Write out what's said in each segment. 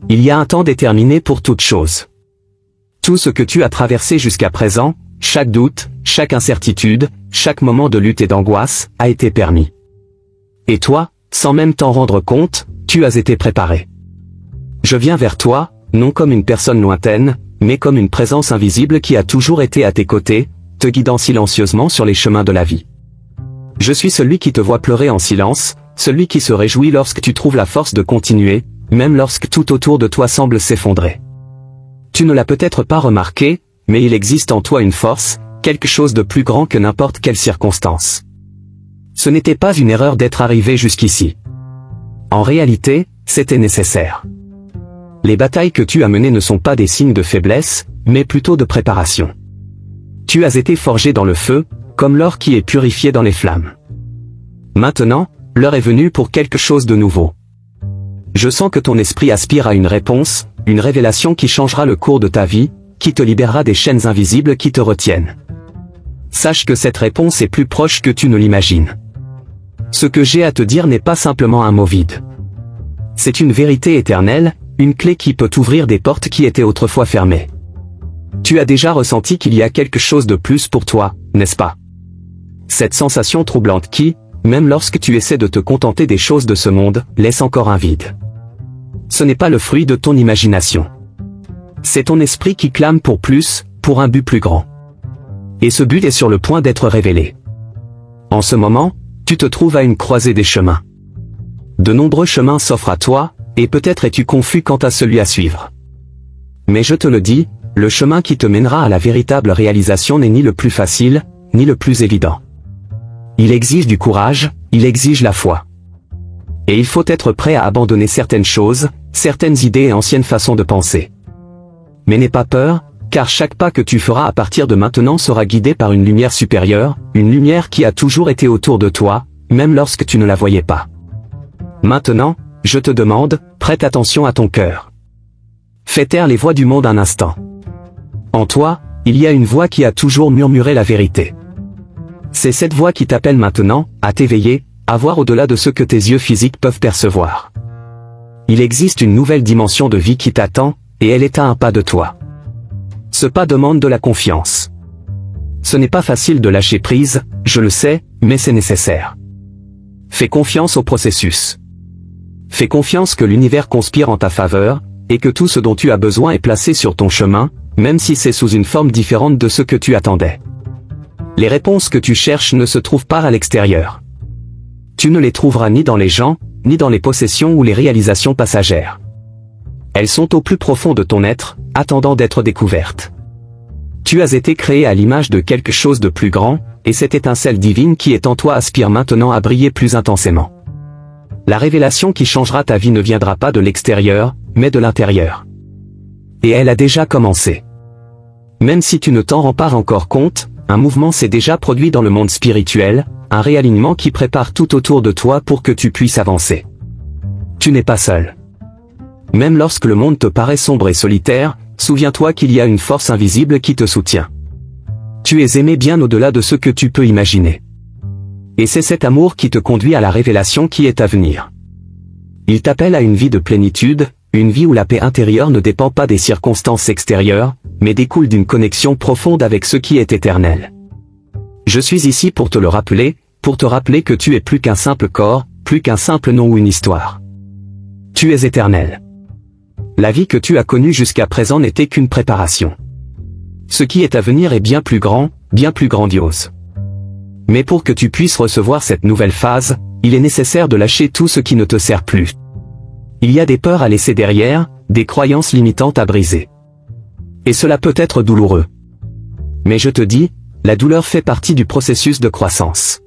il y a un temps déterminé pour toute chose. Tout ce que tu as traversé jusqu'à présent, chaque doute, chaque incertitude, chaque moment de lutte et d'angoisse, a été permis. Et toi, sans même t'en rendre compte, tu as été préparé. Je viens vers toi, non comme une personne lointaine, mais comme une présence invisible qui a toujours été à tes côtés, te guidant silencieusement sur les chemins de la vie. Je suis celui qui te voit pleurer en silence, celui qui se réjouit lorsque tu trouves la force de continuer, même lorsque tout autour de toi semble s'effondrer. Tu ne l'as peut-être pas remarqué, mais il existe en toi une force, quelque chose de plus grand que n'importe quelle circonstance. Ce n'était pas une erreur d'être arrivé jusqu'ici. En réalité, c'était nécessaire. Les batailles que tu as menées ne sont pas des signes de faiblesse, mais plutôt de préparation. Tu as été forgé dans le feu, comme l'or qui est purifié dans les flammes. Maintenant, l'heure est venue pour quelque chose de nouveau. Je sens que ton esprit aspire à une réponse, une révélation qui changera le cours de ta vie, qui te libérera des chaînes invisibles qui te retiennent. Sache que cette réponse est plus proche que tu ne l'imagines. Ce que j'ai à te dire n'est pas simplement un mot vide. C'est une vérité éternelle, une clé qui peut ouvrir des portes qui étaient autrefois fermées. Tu as déjà ressenti qu'il y a quelque chose de plus pour toi, n'est-ce pas? Cette sensation troublante qui, même lorsque tu essaies de te contenter des choses de ce monde, laisse encore un vide. Ce n'est pas le fruit de ton imagination. C'est ton esprit qui clame pour plus, pour un but plus grand. Et ce but est sur le point d'être révélé. En ce moment, tu te trouves à une croisée des chemins. De nombreux chemins s'offrent à toi, et peut-être es-tu confus quant à celui à suivre. Mais je te le dis, le chemin qui te mènera à la véritable réalisation n'est ni le plus facile, ni le plus évident. Il exige du courage, il exige la foi. Et il faut être prêt à abandonner certaines choses, certaines idées et anciennes façons de penser. Mais n'aie pas peur, car chaque pas que tu feras à partir de maintenant sera guidé par une lumière supérieure, une lumière qui a toujours été autour de toi, même lorsque tu ne la voyais pas. Maintenant, je te demande, prête attention à ton cœur. Fais taire les voix du monde un instant. En toi, il y a une voix qui a toujours murmuré la vérité. C'est cette voix qui t'appelle maintenant, à t'éveiller, à voir au-delà de ce que tes yeux physiques peuvent percevoir. Il existe une nouvelle dimension de vie qui t'attend, et elle est à un pas de toi. Ce pas demande de la confiance. Ce n'est pas facile de lâcher prise, je le sais, mais c'est nécessaire. Fais confiance au processus. Fais confiance que l'univers conspire en ta faveur, et que tout ce dont tu as besoin est placé sur ton chemin, même si c'est sous une forme différente de ce que tu attendais. Les réponses que tu cherches ne se trouvent pas à l'extérieur. Tu ne les trouveras ni dans les gens, ni dans les possessions ou les réalisations passagères. Elles sont au plus profond de ton être, attendant d'être découvertes. Tu as été créé à l'image de quelque chose de plus grand, et cette étincelle divine qui est en toi aspire maintenant à briller plus intensément. La révélation qui changera ta vie ne viendra pas de l'extérieur, mais de l'intérieur. Et elle a déjà commencé. Même si tu ne t'en rends pas encore compte, un mouvement s'est déjà produit dans le monde spirituel, un réalignement qui prépare tout autour de toi pour que tu puisses avancer. Tu n'es pas seul. Même lorsque le monde te paraît sombre et solitaire, souviens-toi qu'il y a une force invisible qui te soutient. Tu es aimé bien au-delà de ce que tu peux imaginer. Et c'est cet amour qui te conduit à la révélation qui est à venir. Il t'appelle à une vie de plénitude, une vie où la paix intérieure ne dépend pas des circonstances extérieures, mais découle d'une connexion profonde avec ce qui est éternel. Je suis ici pour te le rappeler, pour te rappeler que tu es plus qu'un simple corps, plus qu'un simple nom ou une histoire. Tu es éternel. La vie que tu as connue jusqu'à présent n'était qu'une préparation. Ce qui est à venir est bien plus grand, bien plus grandiose. Mais pour que tu puisses recevoir cette nouvelle phase, il est nécessaire de lâcher tout ce qui ne te sert plus. Il y a des peurs à laisser derrière, des croyances limitantes à briser. Et cela peut être douloureux. Mais je te dis, la douleur fait partie du processus de croissance.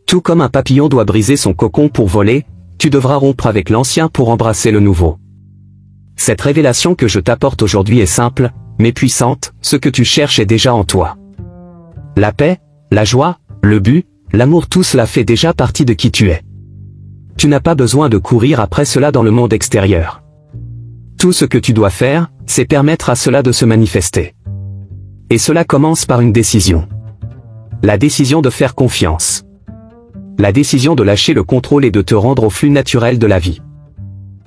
Tout comme un papillon doit briser son cocon pour voler, tu devras rompre avec l'ancien pour embrasser le nouveau. Cette révélation que je t'apporte aujourd'hui est simple, mais puissante, ce que tu cherches est déjà en toi. La paix, la joie, le but, l'amour, tout cela fait déjà partie de qui tu es. Tu n'as pas besoin de courir après cela dans le monde extérieur. Tout ce que tu dois faire, c'est permettre à cela de se manifester. Et cela commence par une décision. La décision de faire confiance. La décision de lâcher le contrôle et de te rendre au flux naturel de la vie.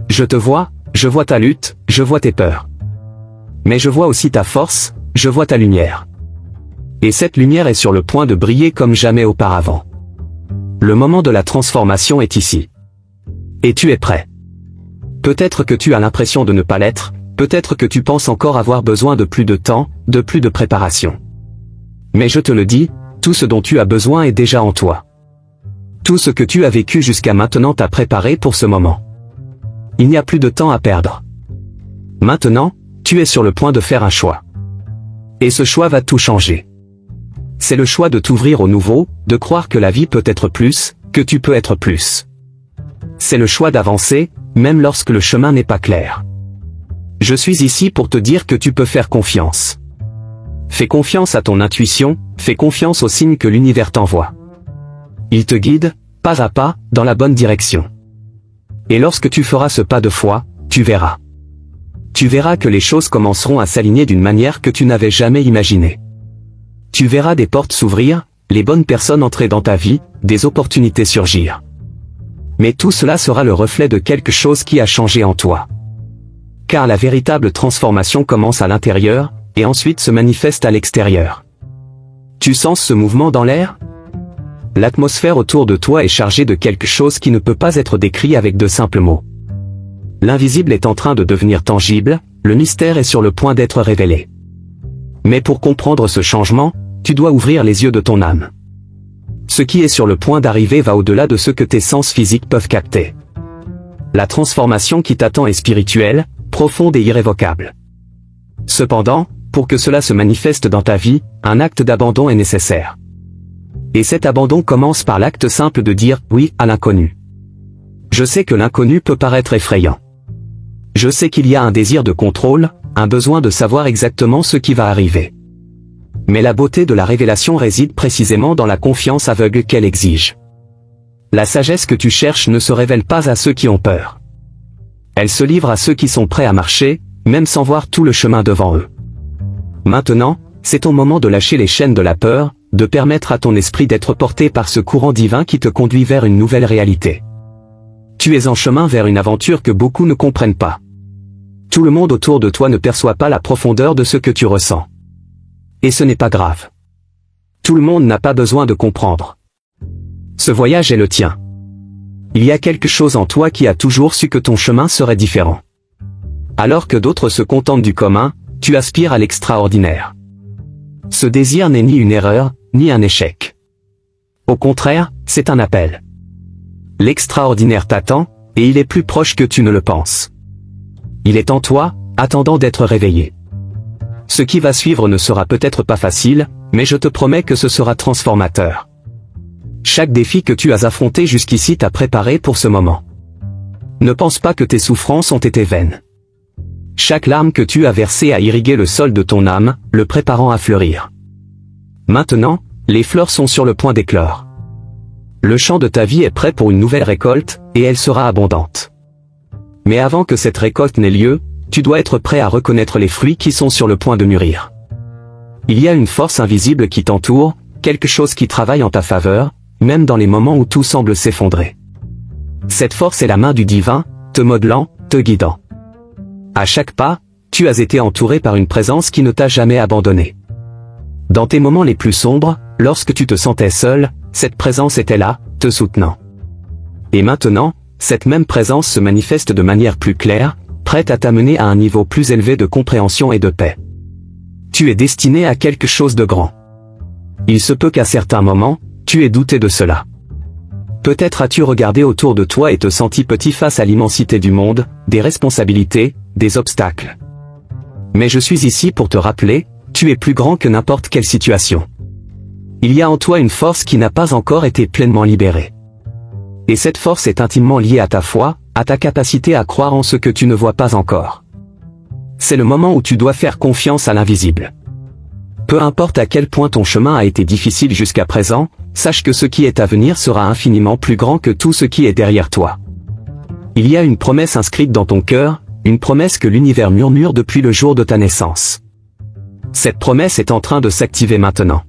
Je te vois, je vois ta lutte, je vois tes peurs. Mais je vois aussi ta force, je vois ta lumière. Et cette lumière est sur le point de briller comme jamais auparavant. Le moment de la transformation est ici. Et tu es prêt. Peut-être que tu as l'impression de ne pas l'être, peut-être que tu penses encore avoir besoin de plus de temps, de plus de préparation. Mais je te le dis, tout ce dont tu as besoin est déjà en toi. Tout ce que tu as vécu jusqu'à maintenant t'a préparé pour ce moment. Il n'y a plus de temps à perdre. Maintenant, tu es sur le point de faire un choix. Et ce choix va tout changer. C'est le choix de t'ouvrir au nouveau, de croire que la vie peut être plus, que tu peux être plus. C'est le choix d'avancer, même lorsque le chemin n'est pas clair. Je suis ici pour te dire que tu peux faire confiance. Fais confiance à ton intuition, fais confiance aux signes que l'univers t'envoie. Il te guide, pas à pas, dans la bonne direction. Et lorsque tu feras ce pas de foi, tu verras. Tu verras que les choses commenceront à s'aligner d'une manière que tu n'avais jamais imaginée. Tu verras des portes s'ouvrir, les bonnes personnes entrer dans ta vie, des opportunités surgir. Mais tout cela sera le reflet de quelque chose qui a changé en toi. Car la véritable transformation commence à l'intérieur, et ensuite se manifeste à l'extérieur. Tu sens ce mouvement dans l'air ? L'atmosphère autour de toi est chargée de quelque chose qui ne peut pas être décrit avec de simples mots. L'invisible est en train de devenir tangible, le mystère est sur le point d'être révélé. Mais pour comprendre ce changement, tu dois ouvrir les yeux de ton âme. Ce qui est sur le point d'arriver va au-delà de ce que tes sens physiques peuvent capter. La transformation qui t'attend est spirituelle, profonde et irrévocable. Cependant, pour que cela se manifeste dans ta vie, un acte d'abandon est nécessaire. Et cet abandon commence par l'acte simple de dire « oui » à l'inconnu. Je sais que l'inconnu peut paraître effrayant. Je sais qu'il y a un désir de contrôle, un besoin de savoir exactement ce qui va arriver. Mais la beauté de la révélation réside précisément dans la confiance aveugle qu'elle exige. La sagesse que tu cherches ne se révèle pas à ceux qui ont peur. Elle se livre à ceux qui sont prêts à marcher, même sans voir tout le chemin devant eux. Maintenant, c'est ton moment de lâcher les chaînes de la peur, de permettre à ton esprit d'être porté par ce courant divin qui te conduit vers une nouvelle réalité. Tu es en chemin vers une aventure que beaucoup ne comprennent pas. Tout le monde autour de toi ne perçoit pas la profondeur de ce que tu ressens. Et ce n'est pas grave. Tout le monde n'a pas besoin de comprendre. Ce voyage est le tien. Il y a quelque chose en toi qui a toujours su que ton chemin serait différent. Alors que d'autres se contentent du commun, tu aspires à l'extraordinaire. Ce désir n'est ni une erreur, ni un échec. Au contraire, c'est un appel. L'extraordinaire t'attend, et il est plus proche que tu ne le penses. Il est en toi, attendant d'être réveillé. Ce qui va suivre ne sera peut-être pas facile, mais je te promets que ce sera transformateur. Chaque défi que tu as affronté jusqu'ici t'a préparé pour ce moment. Ne pense pas que tes souffrances ont été vaines. Chaque larme que tu as versée a irrigué le sol de ton âme, le préparant à fleurir. Maintenant, les fleurs sont sur le point d'éclore. Le champ de ta vie est prêt pour une nouvelle récolte, et elle sera abondante. Mais avant que cette récolte n'ait lieu, tu dois être prêt à reconnaître les fruits qui sont sur le point de mûrir. Il y a une force invisible qui t'entoure, quelque chose qui travaille en ta faveur, même dans les moments où tout semble s'effondrer. Cette force est la main du divin, te modelant, te guidant. À chaque pas, tu as été entouré par une présence qui ne t'a jamais abandonné. Dans tes moments les plus sombres, lorsque tu te sentais seul, cette présence était là, te soutenant. Et maintenant, cette même présence se manifeste de manière plus claire, prête à t'amener à un niveau plus élevé de compréhension et de paix. Tu es destiné à quelque chose de grand. Il se peut qu'à certains moments, tu aies douté de cela. Peut-être as-tu regardé autour de toi et te senti petit face à l'immensité du monde, des responsabilités, des obstacles. Mais je suis ici pour te rappeler, tu es plus grand que n'importe quelle situation. Il y a en toi une force qui n'a pas encore été pleinement libérée. Et cette force est intimement liée à ta foi, à ta capacité à croire en ce que tu ne vois pas encore. C'est le moment où tu dois faire confiance à l'invisible. Peu importe à quel point ton chemin a été difficile jusqu'à présent, sache que ce qui est à venir sera infiniment plus grand que tout ce qui est derrière toi. Il y a une promesse inscrite dans ton cœur, une promesse que l'univers murmure depuis le jour de ta naissance. Cette promesse est en train de s'activer maintenant.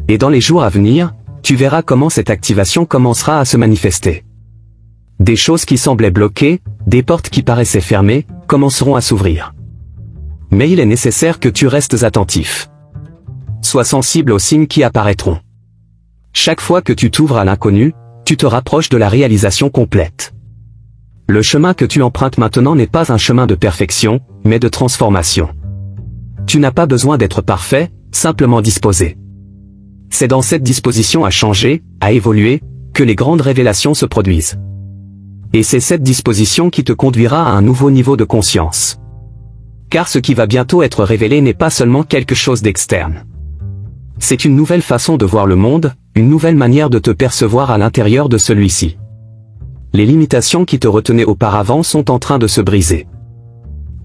Et dans les jours à venir, tu verras comment cette activation commencera à se manifester. Des choses qui semblaient bloquées, des portes qui paraissaient fermées, commenceront à s'ouvrir. Mais il est nécessaire que tu restes attentif. Sois sensible aux signes qui apparaîtront. Chaque fois que tu t'ouvres à l'inconnu, tu te rapproches de la réalisation complète. Le chemin que tu empruntes maintenant n'est pas un chemin de perfection, mais de transformation. Tu n'as pas besoin d'être parfait, simplement disposé. C'est dans cette disposition à changer, à évoluer, que les grandes révélations se produisent. Et c'est cette disposition qui te conduira à un nouveau niveau de conscience. Car ce qui va bientôt être révélé n'est pas seulement quelque chose d'externe. C'est une nouvelle façon de voir le monde, une nouvelle manière de te percevoir à l'intérieur de celui-ci. Les limitations qui te retenaient auparavant sont en train de se briser.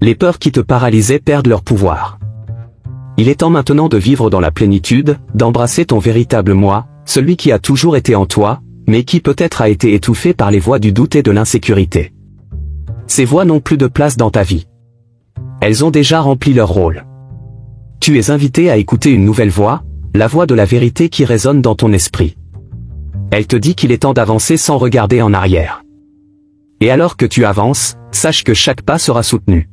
Les peurs qui te paralysaient perdent leur pouvoir. Il est temps maintenant de vivre dans la plénitude, d'embrasser ton véritable moi, celui qui a toujours été en toi, mais qui peut-être a été étouffé par les voix du doute et de l'insécurité. Ces voix n'ont plus de place dans ta vie. Elles ont déjà rempli leur rôle. Tu es invité à écouter une nouvelle voix, la voix de la vérité qui résonne dans ton esprit. Elle te dit qu'il est temps d'avancer sans regarder en arrière. Et alors que tu avances, sache que chaque pas sera soutenu.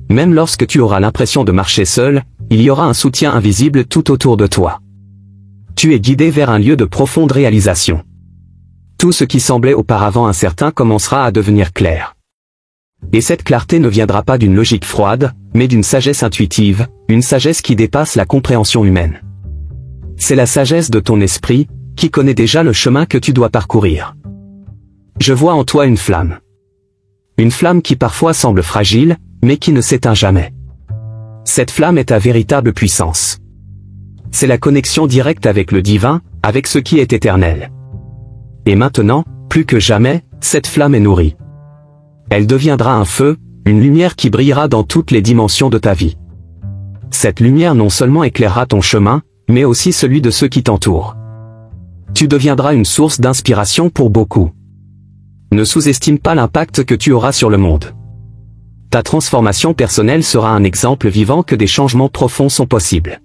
Même lorsque tu auras l'impression de marcher seul, il y aura un soutien invisible tout autour de toi. Tu es guidé vers un lieu de profonde réalisation. Tout ce qui semblait auparavant incertain commencera à devenir clair. Et cette clarté ne viendra pas d'une logique froide, mais d'une sagesse intuitive, une sagesse qui dépasse la compréhension humaine. C'est la sagesse de ton esprit, qui connaît déjà le chemin que tu dois parcourir. Je vois en toi une flamme. Une flamme qui parfois semble fragile, mais qui ne s'éteint jamais. Cette flamme est ta véritable puissance. C'est la connexion directe avec le divin, avec ce qui est éternel. Et maintenant, plus que jamais, cette flamme est nourrie. Elle deviendra un feu, une lumière qui brillera dans toutes les dimensions de ta vie. Cette lumière non seulement éclairera ton chemin, mais aussi celui de ceux qui t'entourent. Tu deviendras une source d'inspiration pour beaucoup. Ne sous-estime pas l'impact que tu auras sur le monde. Ta transformation personnelle sera un exemple vivant que des changements profonds sont possibles.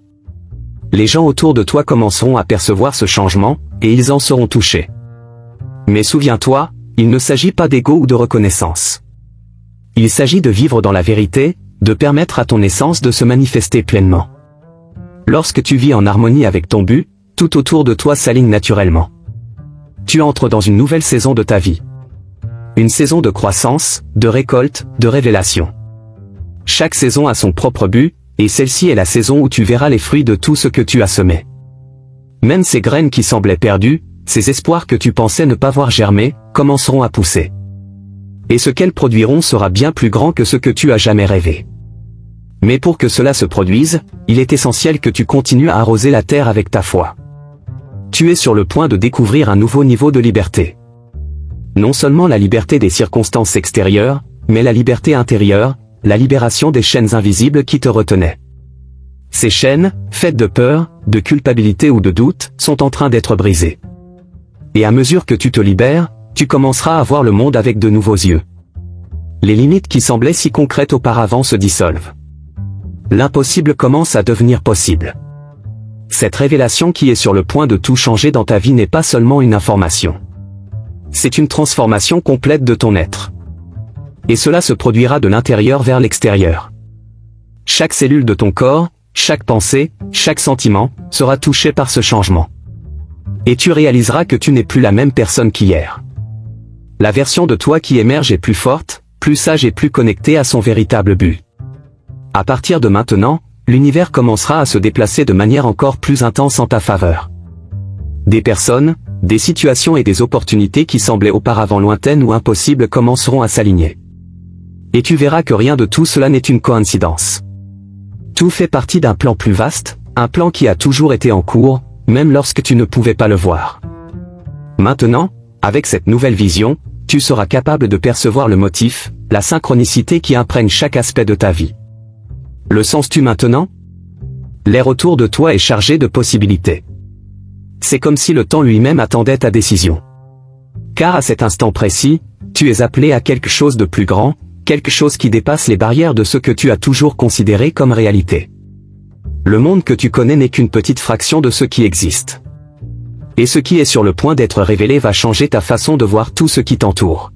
Les gens autour de toi commenceront à percevoir ce changement, et ils en seront touchés. Mais souviens-toi, il ne s'agit pas d'ego ou de reconnaissance. Il s'agit de vivre dans la vérité, de permettre à ton essence de se manifester pleinement. Lorsque tu vis en harmonie avec ton but, tout autour de toi s'aligne naturellement. Tu entres dans une nouvelle saison de ta vie. Une saison de croissance, de récolte, de révélation. Chaque saison a son propre but, et celle-ci est la saison où tu verras les fruits de tout ce que tu as semé. Même ces graines qui semblaient perdues, ces espoirs que tu pensais ne pas voir germer, commenceront à pousser. Et ce qu'elles produiront sera bien plus grand que ce que tu as jamais rêvé. Mais pour que cela se produise, il est essentiel que tu continues à arroser la terre avec ta foi. Tu es sur le point de découvrir un nouveau niveau de liberté. Non seulement la liberté des circonstances extérieures, mais la liberté intérieure, la libération des chaînes invisibles qui te retenaient. Ces chaînes, faites de peur, de culpabilité ou de doute, sont en train d'être brisées. Et à mesure que tu te libères, tu commenceras à voir le monde avec de nouveaux yeux. Les limites qui semblaient si concrètes auparavant se dissolvent. L'impossible commence à devenir possible. Cette révélation qui est sur le point de tout changer dans ta vie n'est pas seulement une information. C'est une transformation complète de ton être. Et cela se produira de l'intérieur vers l'extérieur. Chaque cellule de ton corps, chaque pensée, chaque sentiment, sera touchée par ce changement. Et tu réaliseras que tu n'es plus la même personne qu'hier. La version de toi qui émerge est plus forte, plus sage et plus connectée à son véritable but. À partir de maintenant, l'univers commencera à se déplacer de manière encore plus intense en ta faveur. Des personnes, des situations et des opportunités qui semblaient auparavant lointaines ou impossibles commenceront à s'aligner. Et tu verras que rien de tout cela n'est une coïncidence. Tout fait partie d'un plan plus vaste, un plan qui a toujours été en cours, même lorsque tu ne pouvais pas le voir. Maintenant, avec cette nouvelle vision, tu seras capable de percevoir le motif, la synchronicité qui imprègne chaque aspect de ta vie. Le sens-tu maintenant? L'air autour de toi est chargé de possibilités. C'est comme si le temps lui-même attendait ta décision. Car à cet instant précis, tu es appelé à quelque chose de plus grand, quelque chose qui dépasse les barrières de ce que tu as toujours considéré comme réalité. Le monde que tu connais n'est qu'une petite fraction de ce qui existe. Et ce qui est sur le point d'être révélé va changer ta façon de voir tout ce qui t'entoure.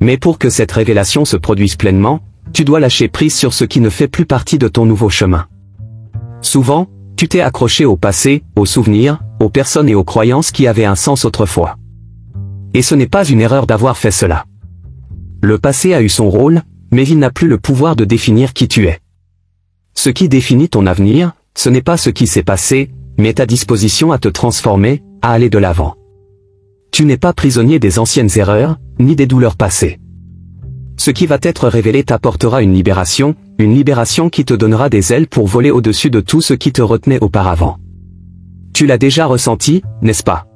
Mais pour que cette révélation se produise pleinement, tu dois lâcher prise sur ce qui ne fait plus partie de ton nouveau chemin. Souvent, tu t'es accroché au passé, aux souvenirs, aux personnes et aux croyances qui avaient un sens autrefois. Et ce n'est pas une erreur d'avoir fait cela. Le passé a eu son rôle, mais il n'a plus le pouvoir de définir qui tu es. Ce qui définit ton avenir, ce n'est pas ce qui s'est passé, mais ta disposition à te transformer, à aller de l'avant. Tu n'es pas prisonnier des anciennes erreurs, ni des douleurs passées. Ce qui va t'être révélé t'apportera une libération qui te donnera des ailes pour voler au-dessus de tout ce qui te retenait auparavant. Tu l'as déjà ressenti, n'est-ce pas?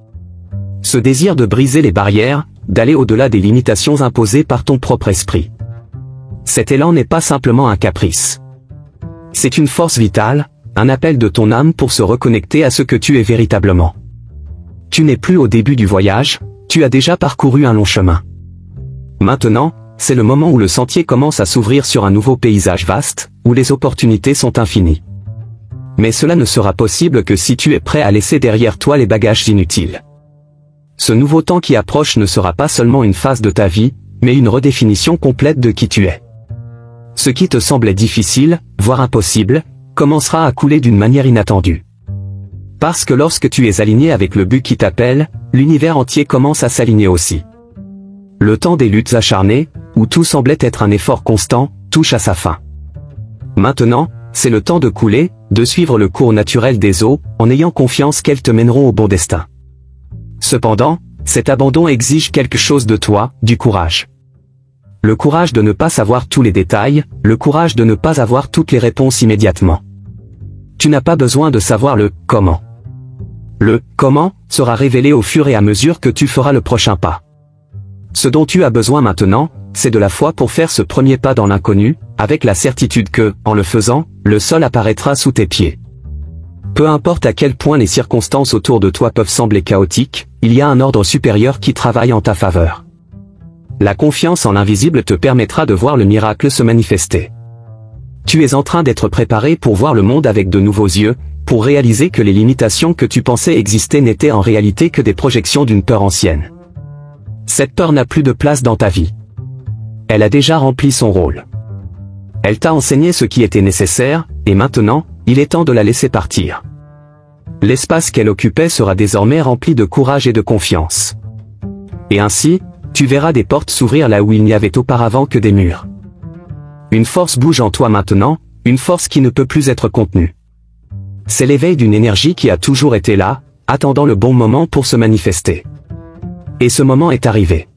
Ce désir de briser les barrières, d'aller au-delà des limitations imposées par ton propre esprit. Cet élan n'est pas simplement un caprice. C'est une force vitale, un appel de ton âme pour se reconnecter à ce que tu es véritablement. Tu n'es plus au début du voyage, tu as déjà parcouru un long chemin. Maintenant, c'est le moment où le sentier commence à s'ouvrir sur un nouveau paysage vaste, où les opportunités sont infinies. Mais cela ne sera possible que si tu es prêt à laisser derrière toi les bagages inutiles. Ce nouveau temps qui approche ne sera pas seulement une phase de ta vie, mais une redéfinition complète de qui tu es. Ce qui te semblait difficile, voire impossible, commencera à couler d'une manière inattendue. Parce que lorsque tu es aligné avec le but qui t'appelle, l'univers entier commence à s'aligner aussi. Le temps des luttes acharnées, où tout semblait être un effort constant, touche à sa fin. Maintenant, c'est le temps de couler, de suivre le cours naturel des eaux, en ayant confiance qu'elles te mèneront au bon destin. Cependant, cet abandon exige quelque chose de toi, du courage. Le courage de ne pas savoir tous les détails, le courage de ne pas avoir toutes les réponses immédiatement. Tu n'as pas besoin de savoir le « comment ». Le « comment » sera révélé au fur et à mesure que tu feras le prochain pas. Ce dont tu as besoin maintenant, c'est de la foi pour faire ce premier pas dans l'inconnu, avec la certitude que, en le faisant, le sol apparaîtra sous tes pieds. Peu importe à quel point les circonstances autour de toi peuvent sembler chaotiques, il y a un ordre supérieur qui travaille en ta faveur. La confiance en l'invisible te permettra de voir le miracle se manifester. Tu es en train d'être préparé pour voir le monde avec de nouveaux yeux, pour réaliser que les limitations que tu pensais exister n'étaient en réalité que des projections d'une peur ancienne. Cette peur n'a plus de place dans ta vie. Elle a déjà rempli son rôle. Elle t'a enseigné ce qui était nécessaire, et maintenant, il est temps de la laisser partir. L'espace qu'elle occupait sera désormais rempli de courage et de confiance. Et ainsi, tu verras des portes s'ouvrir là où il n'y avait auparavant que des murs. Une force bouge en toi maintenant, une force qui ne peut plus être contenue. C'est l'éveil d'une énergie qui a toujours été là, attendant le bon moment pour se manifester. Et ce moment est arrivé.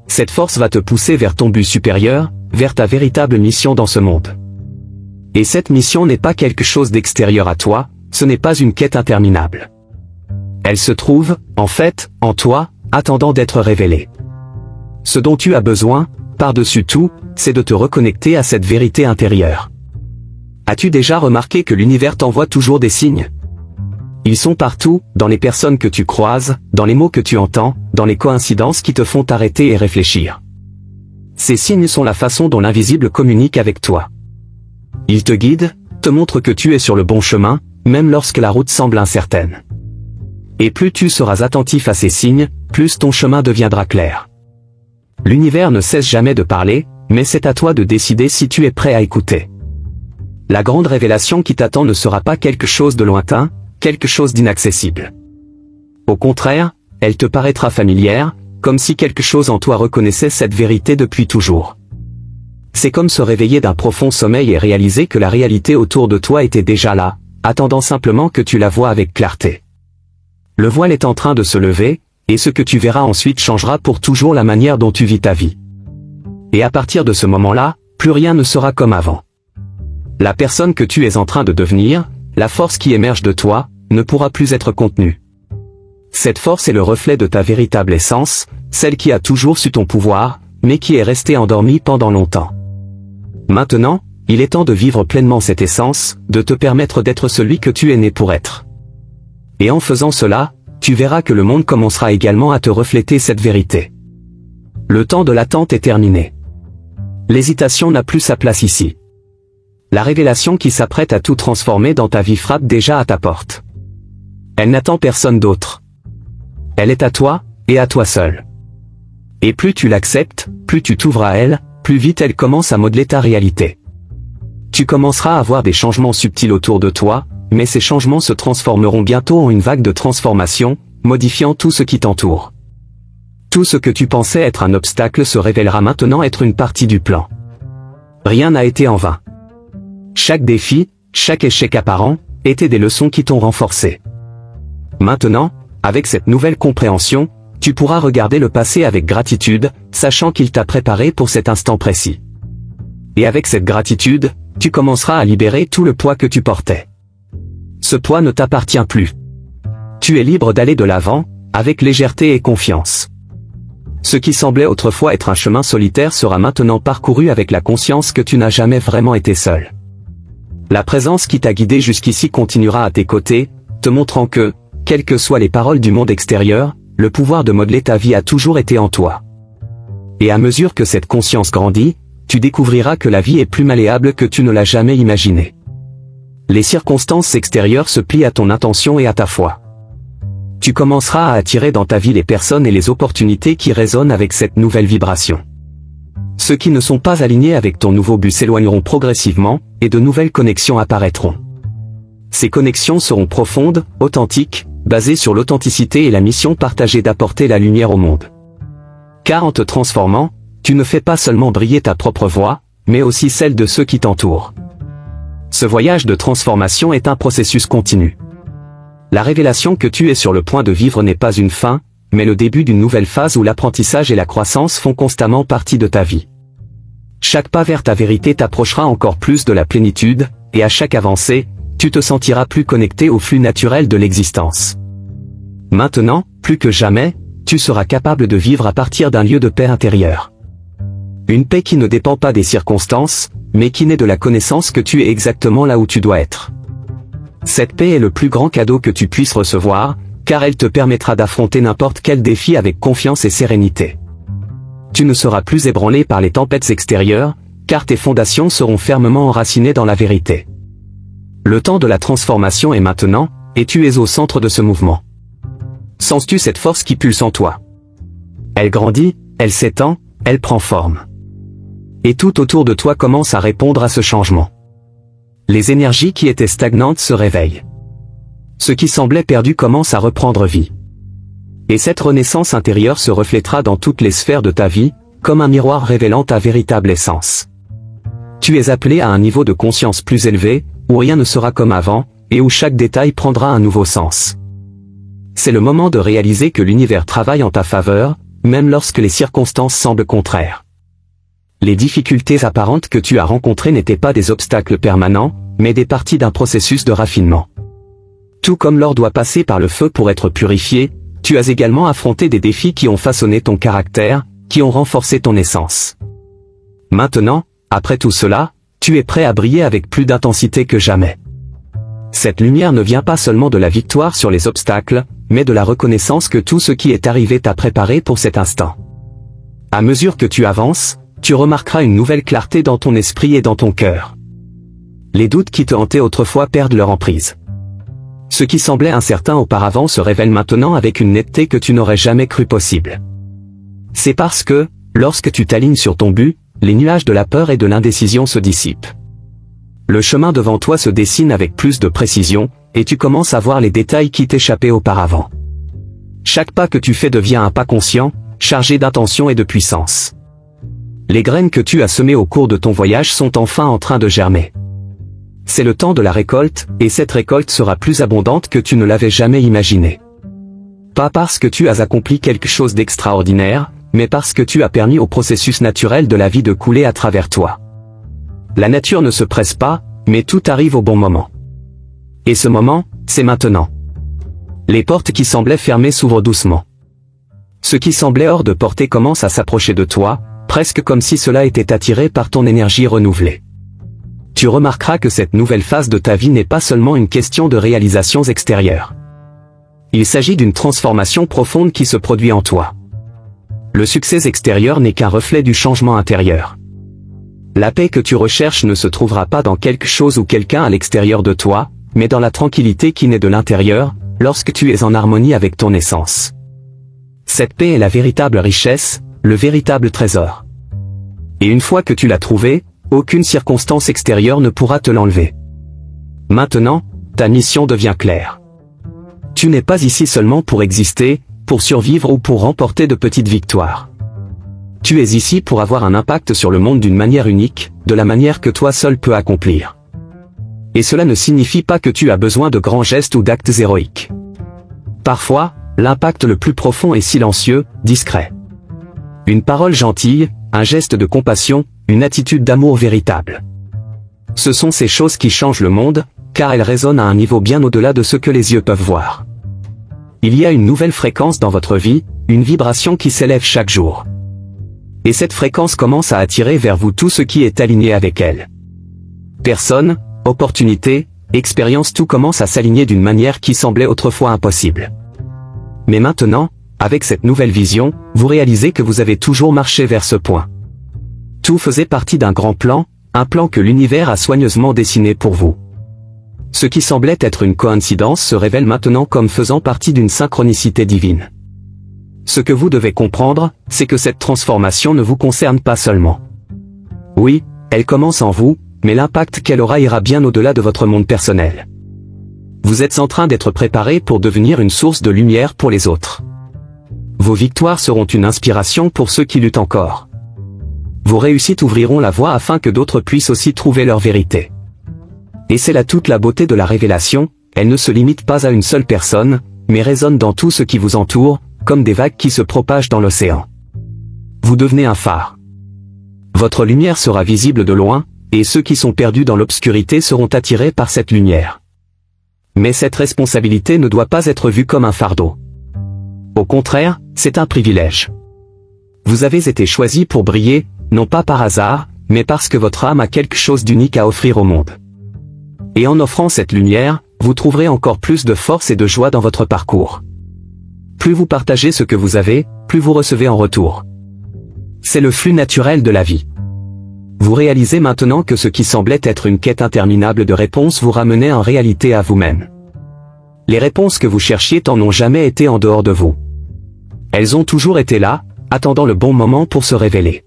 Cette force va te pousser vers ton but supérieur, vers ta véritable mission dans ce monde. Et cette mission n'est pas quelque chose d'extérieur à toi, ce n'est pas une quête interminable. Elle se trouve, en fait, en toi, attendant d'être révélée. Ce dont tu as besoin, par-dessus tout, c'est de te reconnecter à cette vérité intérieure. As-tu déjà remarqué que l'univers t'envoie toujours des signes ? Ils sont partout, dans les personnes que tu croises, dans les mots que tu entends, dans les coïncidences qui te font t'arrêter et réfléchir. Ces signes sont la façon dont l'invisible communique avec toi. Il te guide, te montre que tu es sur le bon chemin, même lorsque la route semble incertaine. Et plus tu seras attentif à ces signes, plus ton chemin deviendra clair. L'univers ne cesse jamais de parler, mais c'est à toi de décider si tu es prêt à écouter. La grande révélation qui t'attend ne sera pas quelque chose de lointain, quelque chose d'inaccessible. Au contraire, elle te paraîtra familière, comme si quelque chose en toi reconnaissait cette vérité depuis toujours. C'est comme se réveiller d'un profond sommeil et réaliser que la réalité autour de toi était déjà là, attendant simplement que tu la vois avec clarté. Le voile est en train de se lever, et ce que tu verras ensuite changera pour toujours la manière dont tu vis ta vie. Et à partir de ce moment-là, plus rien ne sera comme avant. La personne que tu es en train de devenir, la force qui émerge de toi, ne pourra plus être contenue. Cette force est le reflet de ta véritable essence, celle qui a toujours su ton pouvoir, mais qui est restée endormie pendant longtemps. Maintenant, il est temps de vivre pleinement cette essence, de te permettre d'être celui que tu es né pour être. Et en faisant cela, tu verras que le monde commencera également à te refléter cette vérité. Le temps de l'attente est terminé. L'hésitation n'a plus sa place ici. La révélation qui s'apprête à tout transformer dans ta vie frappe déjà à ta porte. Elle n'attend personne d'autre. Elle est à toi, et à toi seul. Et plus tu l'acceptes, plus tu t'ouvres à elle, plus vite elle commence à modeler ta réalité. Tu commenceras à voir des changements subtils autour de toi, mais ces changements se transformeront bientôt en une vague de transformation, modifiant tout ce qui t'entoure. Tout ce que tu pensais être un obstacle se révélera maintenant être une partie du plan. Rien n'a été en vain. Chaque défi, chaque échec apparent, étaient des leçons qui t'ont renforcé. Maintenant, avec cette nouvelle compréhension, tu pourras regarder le passé avec gratitude, sachant qu'il t'a préparé pour cet instant précis. Et avec cette gratitude, tu commenceras à libérer tout le poids que tu portais. Ce poids ne t'appartient plus. Tu es libre d'aller de l'avant, avec légèreté et confiance. Ce qui semblait autrefois être un chemin solitaire sera maintenant parcouru avec la conscience que tu n'as jamais vraiment été seul. La présence qui t'a guidé jusqu'ici continuera à tes côtés, te montrant que, quelles que soient les paroles du monde extérieur, le pouvoir de modeler ta vie a toujours été en toi. Et à mesure que cette conscience grandit, tu découvriras que la vie est plus malléable que tu ne l'as jamais imaginé. Les circonstances extérieures se plient à ton intention et à ta foi. Tu commenceras à attirer dans ta vie les personnes et les opportunités qui résonnent avec cette nouvelle vibration. Ceux qui ne sont pas alignés avec ton nouveau but s'éloigneront progressivement, et de nouvelles connexions apparaîtront. Ces connexions seront profondes, authentiques, basées sur l'authenticité et la mission partagée d'apporter la lumière au monde. Car en te transformant, tu ne fais pas seulement briller ta propre voix, mais aussi celle de ceux qui t'entourent. Ce voyage de transformation est un processus continu. La révélation que tu es sur le point de vivre n'est pas une fin, mais le début d'une nouvelle phase où l'apprentissage et la croissance font constamment partie de ta vie. Chaque pas vers ta vérité t'approchera encore plus de la plénitude, et à chaque avancée, tu te sentiras plus connecté au flux naturel de l'existence. Maintenant, plus que jamais, tu seras capable de vivre à partir d'un lieu de paix intérieure. Une paix qui ne dépend pas des circonstances, mais qui naît de la connaissance que tu es exactement là où tu dois être. Cette paix est le plus grand cadeau que tu puisses recevoir, car elle te permettra d'affronter n'importe quel défi avec confiance et sérénité. Tu ne seras plus ébranlé par les tempêtes extérieures, car tes fondations seront fermement enracinées dans la vérité. Le temps de la transformation est maintenant, et tu es au centre de ce mouvement. Sens-tu cette force qui pulse en toi? Elle grandit, elle s'étend, elle prend forme. Et tout autour de toi commence à répondre à ce changement. Les énergies qui étaient stagnantes se réveillent. Ce qui semblait perdu commence à reprendre vie. Et cette renaissance intérieure se reflètera dans toutes les sphères de ta vie, comme un miroir révélant ta véritable essence. Tu es appelé à un niveau de conscience plus élevé, où rien ne sera comme avant, et où chaque détail prendra un nouveau sens. C'est le moment de réaliser que l'univers travaille en ta faveur, même lorsque les circonstances semblent contraires. Les difficultés apparentes que tu as rencontrées n'étaient pas des obstacles permanents, mais des parties d'un processus de raffinement. Tout comme l'or doit passer par le feu pour être purifié, tu as également affronté des défis qui ont façonné ton caractère, qui ont renforcé ton essence. Maintenant, après tout cela, tu es prêt à briller avec plus d'intensité que jamais. Cette lumière ne vient pas seulement de la victoire sur les obstacles, mais de la reconnaissance que tout ce qui est arrivé t'a préparé pour cet instant. À mesure que tu avances, tu remarqueras une nouvelle clarté dans ton esprit et dans ton cœur. Les doutes qui te hantaient autrefois perdent leur emprise. Ce qui semblait incertain auparavant se révèle maintenant avec une netteté que tu n'aurais jamais cru possible. C'est parce que, lorsque tu t'alignes sur ton but, les nuages de la peur et de l'indécision se dissipent. Le chemin devant toi se dessine avec plus de précision, et tu commences à voir les détails qui t'échappaient auparavant. Chaque pas que tu fais devient un pas conscient, chargé d'intention et de puissance. Les graines que tu as semées au cours de ton voyage sont enfin en train de germer. C'est le temps de la récolte, et cette récolte sera plus abondante que tu ne l'avais jamais imaginé. Pas parce que tu as accompli quelque chose d'extraordinaire, mais parce que tu as permis au processus naturel de la vie de couler à travers toi. La nature ne se presse pas, mais tout arrive au bon moment. Et ce moment, c'est maintenant. Les portes qui semblaient fermées s'ouvrent doucement. Ce qui semblait hors de portée commence à s'approcher de toi, presque comme si cela était attiré par ton énergie renouvelée. Tu remarqueras que cette nouvelle phase de ta vie n'est pas seulement une question de réalisations extérieures. Il s'agit d'une transformation profonde qui se produit en toi. Le succès extérieur n'est qu'un reflet du changement intérieur. La paix que tu recherches ne se trouvera pas dans quelque chose ou quelqu'un à l'extérieur de toi, mais dans la tranquillité qui naît de l'intérieur, lorsque tu es en harmonie avec ton essence. Cette paix est la véritable richesse, le véritable trésor. Et une fois que tu l'as trouvé, aucune circonstance extérieure ne pourra te l'enlever. Maintenant, ta mission devient claire. Tu n'es pas ici seulement pour exister, pour survivre ou pour remporter de petites victoires. Tu es ici pour avoir un impact sur le monde d'une manière unique, de la manière que toi seul peux accomplir. Et cela ne signifie pas que tu as besoin de grands gestes ou d'actes héroïques. Parfois, l'impact le plus profond est silencieux, discret. Une parole gentille, un geste de compassion, une attitude d'amour véritable. Ce sont ces choses qui changent le monde, car elles résonnent à un niveau bien au-delà de ce que les yeux peuvent voir. Il y a une nouvelle fréquence dans votre vie, une vibration qui s'élève chaque jour. Et cette fréquence commence à attirer vers vous tout ce qui est aligné avec elle. Personnes, opportunités, expériences, tout commence à s'aligner d'une manière qui semblait autrefois impossible. Mais maintenant, avec cette nouvelle vision, vous réalisez que vous avez toujours marché vers ce point. Tout faisait partie d'un grand plan, un plan que l'univers a soigneusement dessiné pour vous. Ce qui semblait être une coïncidence se révèle maintenant comme faisant partie d'une synchronicité divine. Ce que vous devez comprendre, c'est que cette transformation ne vous concerne pas seulement. Oui, elle commence en vous, mais l'impact qu'elle aura ira bien au-delà de votre monde personnel. Vous êtes en train d'être préparé pour devenir une source de lumière pour les autres. Vos victoires seront une inspiration pour ceux qui luttent encore. Vos réussites ouvriront la voie afin que d'autres puissent aussi trouver leur vérité. Et c'est là toute la beauté de la révélation, elle ne se limite pas à une seule personne, mais résonne dans tout ce qui vous entoure, comme des vagues qui se propagent dans l'océan. Vous devenez un phare. Votre lumière sera visible de loin, et ceux qui sont perdus dans l'obscurité seront attirés par cette lumière. Mais cette responsabilité ne doit pas être vue comme un fardeau. Au contraire, c'est un privilège. Vous avez été choisi pour briller, non pas par hasard, mais parce que votre âme a quelque chose d'unique à offrir au monde. Et en offrant cette lumière, vous trouverez encore plus de force et de joie dans votre parcours. Plus vous partagez ce que vous avez, plus vous recevez en retour. C'est le flux naturel de la vie. Vous réalisez maintenant que ce qui semblait être une quête interminable de réponses vous ramenait en réalité à vous-même. Les réponses que vous cherchiez n'ont jamais été en dehors de vous. Elles ont toujours été là, attendant le bon moment pour se révéler.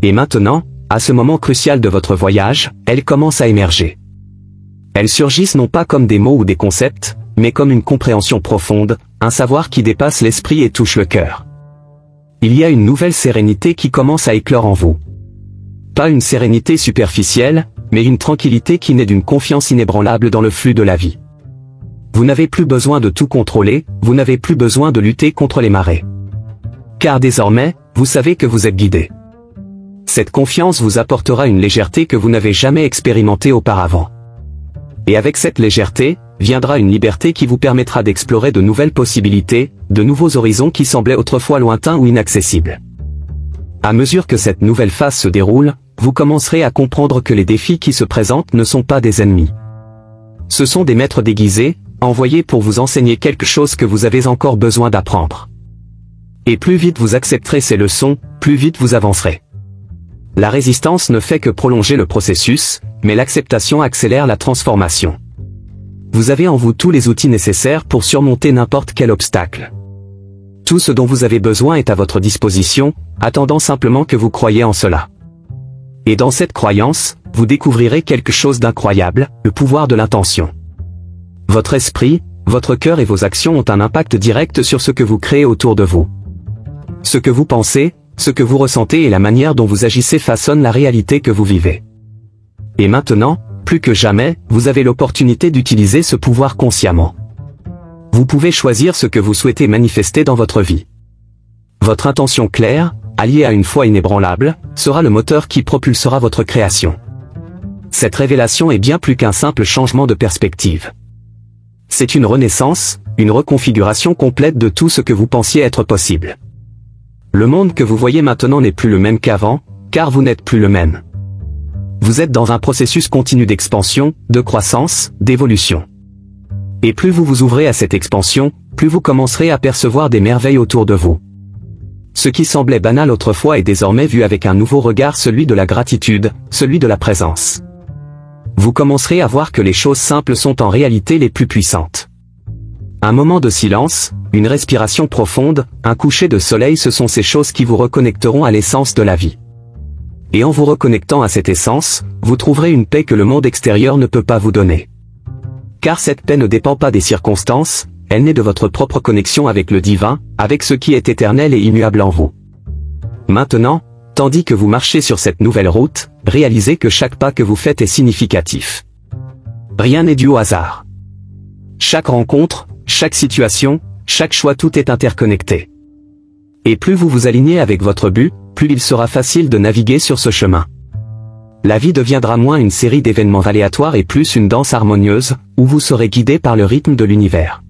Et maintenant, à ce moment crucial de votre voyage, elles commencent à émerger. Elles surgissent non pas comme des mots ou des concepts, mais comme une compréhension profonde, un savoir qui dépasse l'esprit et touche le cœur. Il y a une nouvelle sérénité qui commence à éclore en vous. Pas une sérénité superficielle, mais une tranquillité qui naît d'une confiance inébranlable dans le flux de la vie. Vous n'avez plus besoin de tout contrôler, vous n'avez plus besoin de lutter contre les marées. Car désormais, vous savez que vous êtes guidé. Cette confiance vous apportera une légèreté que vous n'avez jamais expérimentée auparavant. Et avec cette légèreté, viendra une liberté qui vous permettra d'explorer de nouvelles possibilités, de nouveaux horizons qui semblaient autrefois lointains ou inaccessibles. À mesure que cette nouvelle phase se déroule, vous commencerez à comprendre que les défis qui se présentent ne sont pas des ennemis. Ce sont des maîtres déguisés, envoyés pour vous enseigner quelque chose que vous avez encore besoin d'apprendre. Et plus vite vous accepterez ces leçons, plus vite vous avancerez. La résistance ne fait que prolonger le processus, mais l'acceptation accélère la transformation. Vous avez en vous tous les outils nécessaires pour surmonter n'importe quel obstacle. Tout ce dont vous avez besoin est à votre disposition, attendant simplement que vous croyiez en cela. Et dans cette croyance, vous découvrirez quelque chose d'incroyable, le pouvoir de l'intention. Votre esprit, votre cœur et vos actions ont un impact direct sur ce que vous créez autour de vous. Ce que vous pensez, ce que vous ressentez et la manière dont vous agissez façonnent la réalité que vous vivez. Et maintenant, plus que jamais, vous avez l'opportunité d'utiliser ce pouvoir consciemment. Vous pouvez choisir ce que vous souhaitez manifester dans votre vie. Votre intention claire, alliée à une foi inébranlable, sera le moteur qui propulsera votre création. Cette révélation est bien plus qu'un simple changement de perspective. C'est une renaissance, une reconfiguration complète de tout ce que vous pensiez être possible. Le monde que vous voyez maintenant n'est plus le même qu'avant, car vous n'êtes plus le même. Vous êtes dans un processus continu d'expansion, de croissance, d'évolution. Et plus vous vous ouvrez à cette expansion, plus vous commencerez à percevoir des merveilles autour de vous. Ce qui semblait banal autrefois est désormais vu avec un nouveau regard, celui de la gratitude, celui de la présence. Vous commencerez à voir que les choses simples sont en réalité les plus puissantes. Un moment de silence, une respiration profonde, un coucher de soleil, ce sont ces choses qui vous reconnecteront à l'essence de la vie. et en vous reconnectant à cette essence, vous trouverez une paix que le monde extérieur ne peut pas vous donner. Car cette paix ne dépend pas des circonstances, elle naît de votre propre connexion avec le divin, avec ce qui est éternel et immuable en vous. Maintenant, tandis que vous marchez sur cette nouvelle route, réalisez que chaque pas que vous faites est significatif. Rien n'est dû au hasard. Chaque rencontre, chaque situation, chaque choix, tout est interconnecté. Et plus vous vous alignez avec votre but, plus il sera facile de naviguer sur ce chemin. La vie deviendra moins une série d'événements aléatoires et plus une danse harmonieuse, où vous serez guidé par le rythme de l'univers.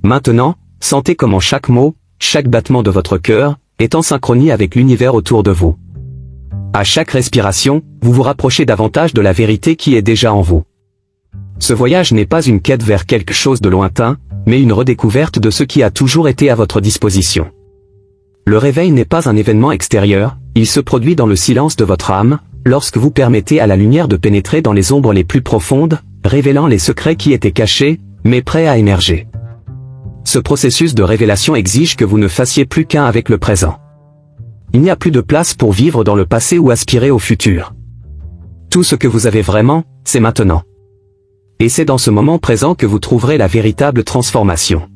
Maintenant, sentez comment chaque mot, chaque battement de votre cœur, est en synchronie avec l'univers autour de vous. À chaque respiration, vous vous rapprochez davantage de la vérité qui est déjà en vous. Ce voyage n'est pas une quête vers quelque chose de lointain, mais une redécouverte de ce qui a toujours été à votre disposition. Le réveil n'est pas un événement extérieur, il se produit dans le silence de votre âme, lorsque vous permettez à la lumière de pénétrer dans les ombres les plus profondes, révélant les secrets qui étaient cachés, mais prêts à émerger. Ce processus de révélation exige que vous ne fassiez plus qu'un avec le présent. Il n'y a plus de place pour vivre dans le passé ou aspirer au futur. Tout ce que vous avez vraiment, c'est maintenant. Et c'est dans ce moment présent que vous trouverez la véritable transformation.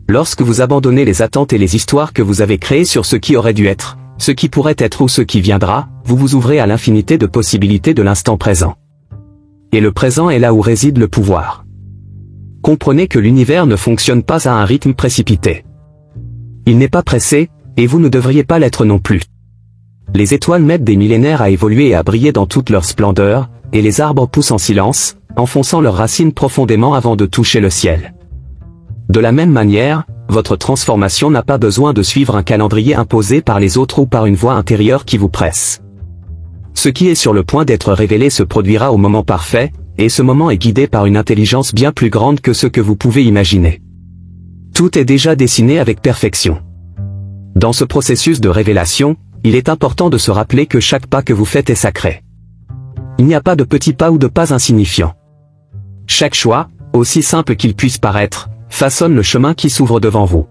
Lorsque vous abandonnez les attentes et les histoires que vous avez créées sur ce qui aurait dû être, ce qui pourrait être ou ce qui viendra, vous vous ouvrez à l'infinité de possibilités de l'instant présent. Et le présent est là où réside le pouvoir. Comprenez que l'univers ne fonctionne pas à un rythme précipité. Il n'est pas pressé, et vous ne devriez pas l'être non plus. Les étoiles mettent des millénaires à évoluer et à briller dans toute leur splendeur, et les arbres poussent en silence, enfonçant leurs racines profondément avant de toucher le ciel. De la même manière, votre transformation n'a pas besoin de suivre un calendrier imposé par les autres ou par une voix intérieure qui vous presse. Ce qui est sur le point d'être révélé se produira au moment parfait, et ce moment est guidé par une intelligence bien plus grande que ce que vous pouvez imaginer. Tout est déjà dessiné avec perfection. Dans ce processus de révélation, il est important de se rappeler que chaque pas que vous faites est sacré. Il n'y a pas de petits pas ou de pas insignifiants. Chaque choix, aussi simple qu'il puisse paraître, façonne le chemin qui s'ouvre devant vous.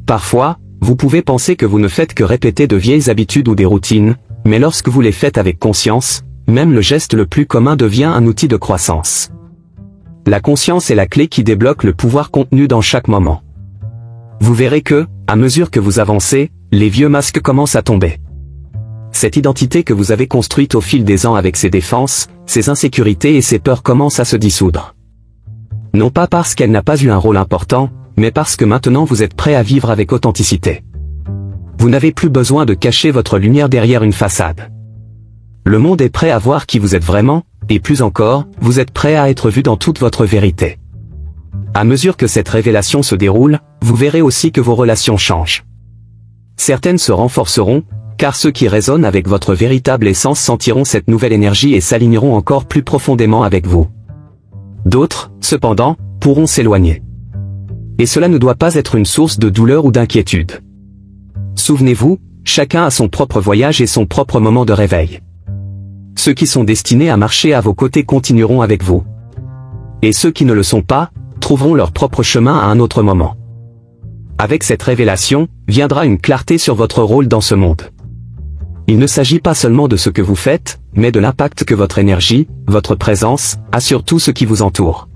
Parfois, vous pouvez penser que vous ne faites que répéter de vieilles habitudes ou des routines, mais lorsque vous les faites avec conscience, même le geste le plus commun devient un outil de croissance. La conscience est la clé qui débloque le pouvoir contenu dans chaque moment. Vous verrez que, à mesure que vous avancez, les vieux masques commencent à tomber. Cette identité que vous avez construite au fil des ans avec ses défenses, ses insécurités et ses peurs commence à se dissoudre. Non pas parce qu'elle n'a pas eu un rôle important, mais parce que maintenant vous êtes prêt à vivre avec authenticité. Vous n'avez plus besoin de cacher votre lumière derrière une façade. Le monde est prêt à voir qui vous êtes vraiment, et plus encore, vous êtes prêt à être vu dans toute votre vérité. À mesure que cette révélation se déroule, vous verrez aussi que vos relations changent. Certaines se renforceront, car ceux qui résonnent avec votre véritable essence sentiront cette nouvelle énergie et s'aligneront encore plus profondément avec vous. D'autres, cependant, pourront s'éloigner. Et cela ne doit pas être une source de douleur ou d'inquiétude. Souvenez-vous, chacun a son propre voyage et son propre moment de réveil. Ceux qui sont destinés à marcher à vos côtés continueront avec vous. Et ceux qui ne le sont pas, trouveront leur propre chemin à un autre moment. Avec cette révélation, viendra une clarté sur votre rôle dans ce monde. Il ne s'agit pas seulement de ce que vous faites, mais de l'impact que votre énergie, votre présence, a sur tout ce qui vous entoure.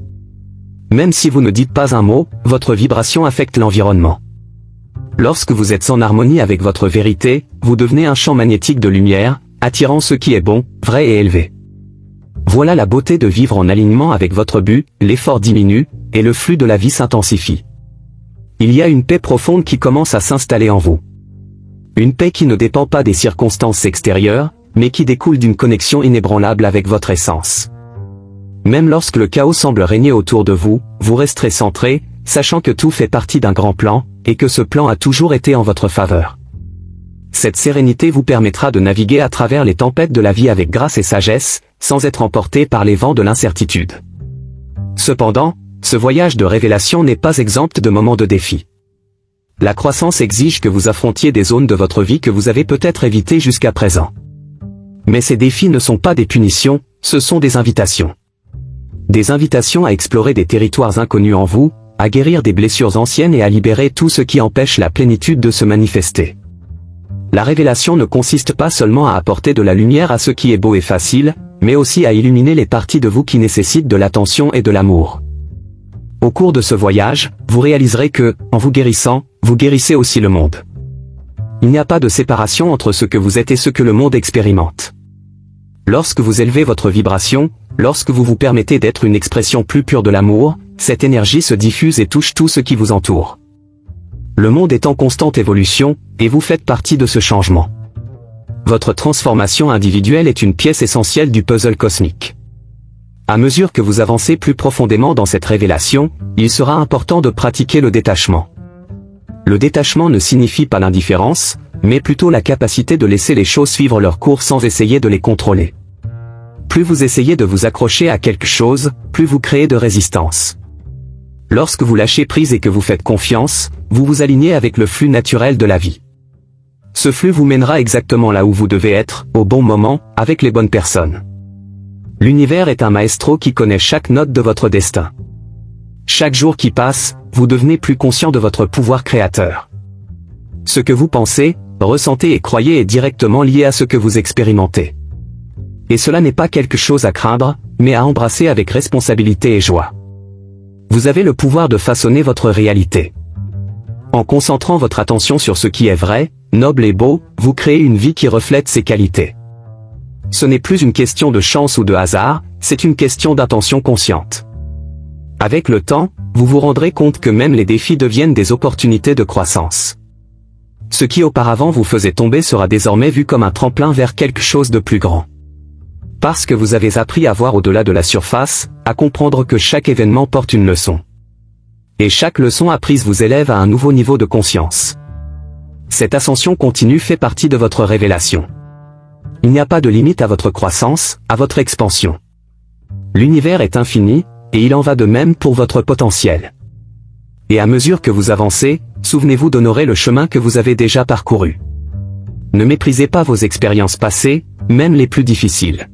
Même si vous ne dites pas un mot, votre vibration affecte l'environnement. Lorsque vous êtes en harmonie avec votre vérité, vous devenez un champ magnétique de lumière, attirant ce qui est bon, vrai et élevé. Voilà la beauté de vivre en alignement avec votre but, l'effort diminue, et le flux de la vie s'intensifie. Il y a une paix profonde qui commence à s'installer en vous. Une paix qui ne dépend pas des circonstances extérieures, mais qui découle d'une connexion inébranlable avec votre essence. Même lorsque le chaos semble régner autour de vous, vous resterez centré, sachant que tout fait partie d'un grand plan, et que ce plan a toujours été en votre faveur. Cette sérénité vous permettra de naviguer à travers les tempêtes de la vie avec grâce et sagesse, sans être emporté par les vents de l'incertitude. Cependant, ce voyage de révélation n'est pas exempt de moments de défi. La croissance exige que vous affrontiez des zones de votre vie que vous avez peut-être évitées jusqu'à présent. Mais ces défis ne sont pas des punitions, ce sont des invitations. Des invitations à explorer des territoires inconnus en vous, à guérir des blessures anciennes et à libérer tout ce qui empêche la plénitude de se manifester. La révélation ne consiste pas seulement à apporter de la lumière à ce qui est beau et facile, mais aussi à illuminer les parties de vous qui nécessitent de l'attention et de l'amour. Au cours de ce voyage, vous réaliserez que, en vous guérissant, vous guérissez aussi le monde. Il n'y a pas de séparation entre ce que vous êtes et ce que le monde expérimente. Lorsque vous élevez votre vibration, lorsque vous vous permettez d'être une expression plus pure de l'amour, cette énergie se diffuse et touche tout ce qui vous entoure. Le monde est en constante évolution, et vous faites partie de ce changement. Votre transformation individuelle est une pièce essentielle du puzzle cosmique. À mesure que vous avancez plus profondément dans cette révélation, il sera important de pratiquer le détachement. Le détachement ne signifie pas l'indifférence, mais plutôt la capacité de laisser les choses suivre leur cours sans essayer de les contrôler. Plus vous essayez de vous accrocher à quelque chose, plus vous créez de résistance. Lorsque vous lâchez prise et que vous faites confiance, vous vous alignez avec le flux naturel de la vie. Ce flux vous mènera exactement là où vous devez être, au bon moment, avec les bonnes personnes. L'univers est un maestro qui connaît chaque note de votre destin. Chaque jour qui passe, vous devenez plus conscient de votre pouvoir créateur. Ce que vous pensez, ressentez et croyez est directement lié à ce que vous expérimentez. Et cela n'est pas quelque chose à craindre, mais à embrasser avec responsabilité et joie. Vous avez le pouvoir de façonner votre réalité. En concentrant votre attention sur ce qui est vrai, noble et beau, vous créez une vie qui reflète ces qualités. Ce n'est plus une question de chance ou de hasard, c'est une question d'intention consciente. Avec le temps, vous vous rendrez compte que même les défis deviennent des opportunités de croissance. Ce qui auparavant vous faisait tomber sera désormais vu comme un tremplin vers quelque chose de plus grand. Parce que vous avez appris à voir au-delà de la surface, à comprendre que chaque événement porte une leçon. Et chaque leçon apprise vous élève à un nouveau niveau de conscience. Cette ascension continue fait partie de votre révélation. Il n'y a pas de limite à votre croissance, à votre expansion. L'univers est infini, et il en va de même pour votre potentiel. Et à mesure que vous avancez, souvenez-vous d'honorer le chemin que vous avez déjà parcouru. Ne méprisez pas vos expériences passées, même les plus difficiles.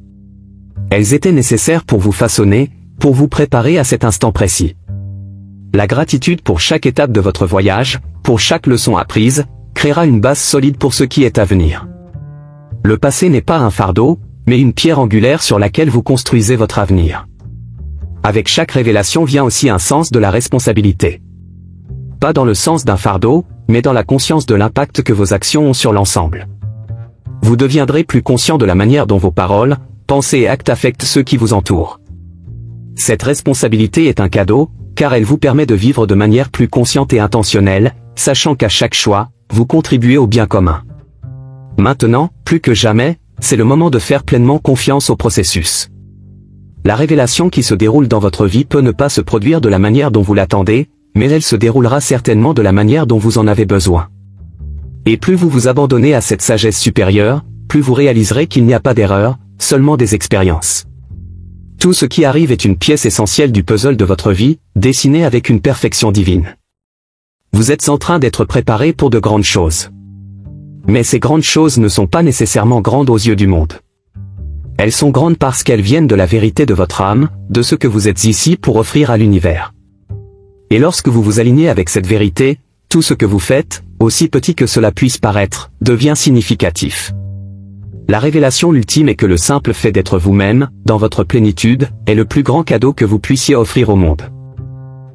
Elles étaient nécessaires pour vous façonner, pour vous préparer à cet instant précis. La gratitude pour chaque étape de votre voyage, pour chaque leçon apprise, créera une base solide pour ce qui est à venir. Le passé n'est pas un fardeau, mais une pierre angulaire sur laquelle vous construisez votre avenir. Avec chaque révélation vient aussi un sens de la responsabilité. Pas dans le sens d'un fardeau, mais dans la conscience de l'impact que vos actions ont sur l'ensemble. Vous deviendrez plus conscient de la manière dont vos paroles, pensées et actes affectent ceux qui vous entourent. Cette responsabilité est un cadeau, car elle vous permet de vivre de manière plus consciente et intentionnelle, sachant qu'à chaque choix, vous contribuez au bien commun. Maintenant, plus que jamais, c'est le moment de faire pleinement confiance au processus. La révélation qui se déroule dans votre vie peut ne pas se produire de la manière dont vous l'attendez, mais elle se déroulera certainement de la manière dont vous en avez besoin. Et plus vous vous abandonnez à cette sagesse supérieure, plus vous réaliserez qu'il n'y a pas d'erreur, seulement des expériences. Tout ce qui arrive est une pièce essentielle du puzzle de votre vie, dessinée avec une perfection divine. Vous êtes en train d'être préparé pour de grandes choses. Mais ces grandes choses ne sont pas nécessairement grandes aux yeux du monde. Elles sont grandes parce qu'elles viennent de la vérité de votre âme, de ce que vous êtes ici pour offrir à l'univers. Et lorsque vous vous alignez avec cette vérité, tout ce que vous faites, aussi petit que cela puisse paraître, devient significatif. La révélation ultime est que le simple fait d'être vous-même, dans votre plénitude, est le plus grand cadeau que vous puissiez offrir au monde.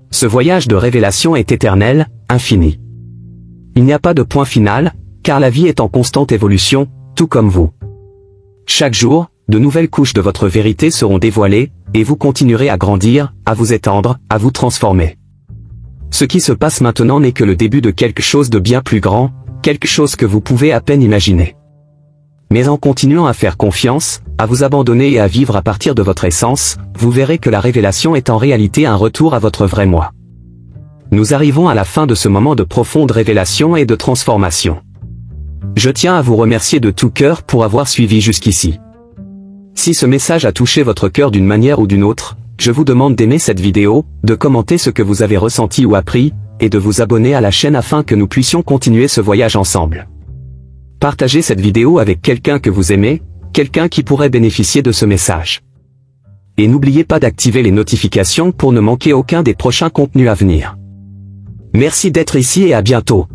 Ce voyage de révélation est éternel, infini. Il n'y a pas de point final, car la vie est en constante évolution, tout comme vous. Chaque jour, de nouvelles couches de votre vérité seront dévoilées, et vous continuerez à grandir, à vous étendre, à vous transformer. Ce qui se passe maintenant n'est que le début de quelque chose de bien plus grand, quelque chose que vous pouvez à peine imaginer. Mais en continuant à faire confiance, à vous abandonner et à vivre à partir de votre essence, vous verrez que la révélation est en réalité un retour à votre vrai moi. Nous arrivons à la fin de ce moment de profonde révélation et de transformation. Je tiens à vous remercier de tout cœur pour avoir suivi jusqu'ici. Si ce message a touché votre cœur d'une manière ou d'une autre, je vous demande d'aimer cette vidéo, de commenter ce que vous avez ressenti ou appris, et de vous abonner à la chaîne afin que nous puissions continuer ce voyage ensemble. Partagez cette vidéo avec quelqu'un que vous aimez, quelqu'un qui pourrait bénéficier de ce message. Et n'oubliez pas d'activer les notifications pour ne manquer aucun des prochains contenus à venir. Merci d'être ici et à bientôt.